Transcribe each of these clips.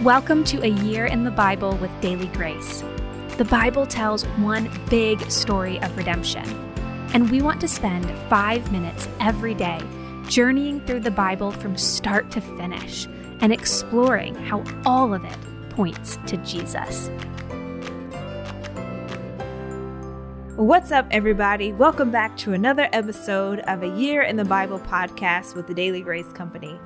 Welcome to A Year in the Bible with Daily Grace. The Bible tells one big story of redemption, and we want to spend 5 minutes every day journeying through the Bible from start to finish and exploring how all of it points to Jesus. What's up, everybody? Welcome back to another episode of A Year in the Bible podcast with the Daily Grace Company.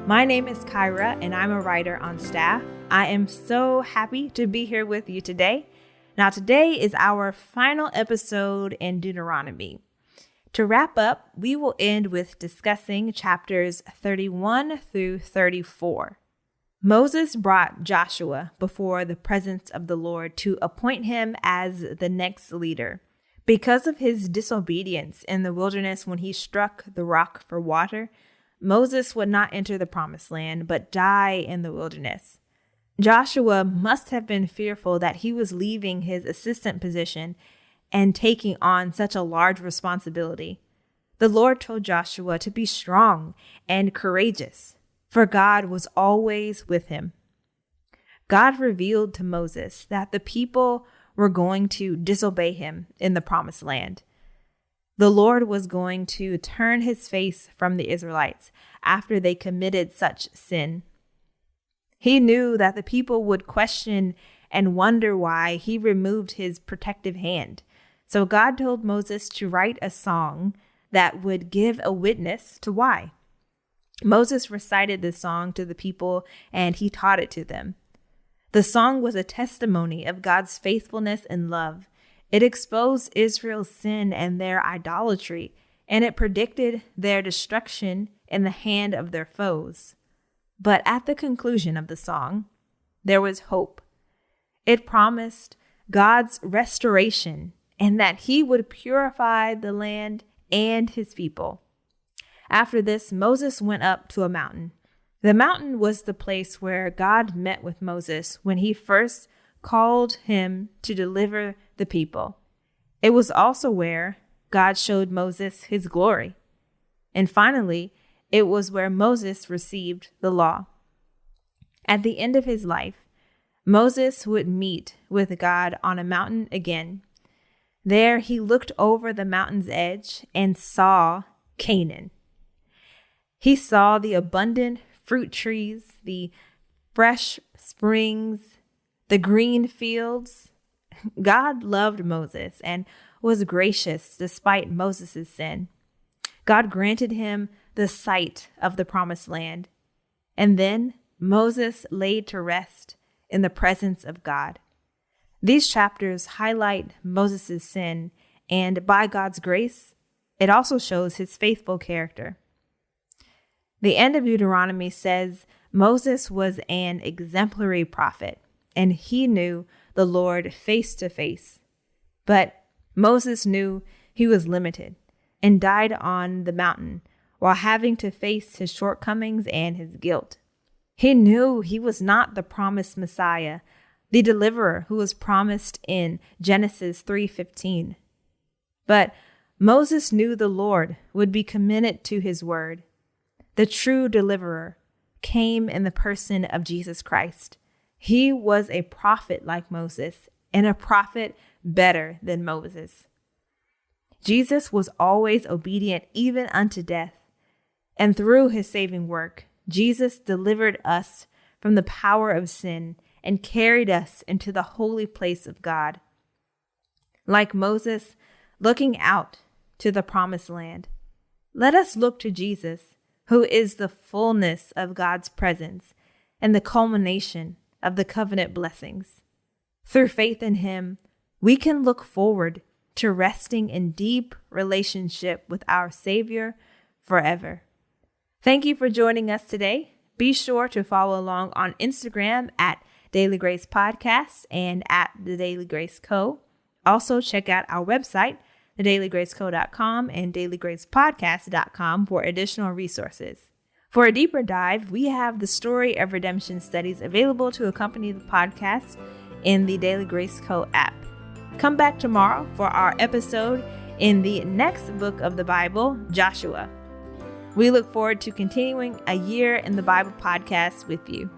My name is Kyra, and I'm a writer on staff. I am so happy to be here with you today. Now, today is our final episode in Deuteronomy. To wrap up, we will end with discussing chapters 31 through 34. Moses brought Joshua before the presence of the Lord to appoint him as the next leader. Because of his disobedience in the wilderness when he struck the rock for water, Moses would not enter the promised land, but die in the wilderness. Joshua must have been fearful that he was leaving his assistant position and taking on such a large responsibility. The Lord told Joshua to be strong and courageous, for God was always with him. God revealed to Moses that the people were going to disobey him in the promised land. The Lord was going to turn his face from the Israelites after they committed such sin. He knew that the people would question and wonder why he removed his protective hand. So God told Moses to write a song that would give a witness to why. Moses recited this song to the people and he taught it to them. The song was a testimony of God's faithfulness and love. It exposed Israel's sin and their idolatry, and it predicted their destruction in the hand of their foes. But at the conclusion of the song, there was hope. It promised God's restoration and that he would purify the land and his people. After this, Moses went up to a mountain. The mountain was the place where God met with Moses when he first called him to deliver the people. It was also where God showed Moses his glory. And finally, it was where Moses received the law. At the end of his life, Moses would meet with God on a mountain again. There he looked over the mountain's edge and saw Canaan. He saw the abundant fruit trees, the fresh springs, the green fields. God loved Moses and was gracious despite Moses' sin. God granted him the sight of the promised land. And then Moses laid to rest in the presence of God. These chapters highlight Moses' sin, and by God's grace, it also shows his faithful character. The end of Deuteronomy says Moses was an exemplary prophet, and he knew the Lord face to face. But Moses knew he was limited and died on the mountain while having to face his shortcomings and his guilt. He knew he was not the promised Messiah, the deliverer who was promised in Genesis 3:15. But Moses knew the Lord would be committed to his word. The true deliverer came in the person of Jesus Christ. He was a prophet like Moses, and a prophet better than Moses. Jesus was always obedient even unto death. And through his saving work, Jesus delivered us from the power of sin and carried us into the holy place of God. Like Moses, looking out to the promised land, let us look to Jesus, who is the fullness of God's presence and the culmination of the covenant blessings. Through faith in him, we can look forward to resting in deep relationship with our Savior forever. Thank you for joining us today. Be sure to follow along on Instagram at Daily Grace Podcast and at The Daily Grace Co. Also, check out our website, thedailygraceco.com and dailygracepodcast.com for additional resources. For a deeper dive, we have the Story of Redemption studies available to accompany the podcast in the Daily Grace Co app. Come back tomorrow for our episode in the next book of the Bible, Joshua. We look forward to continuing A Year in the Bible podcast with you.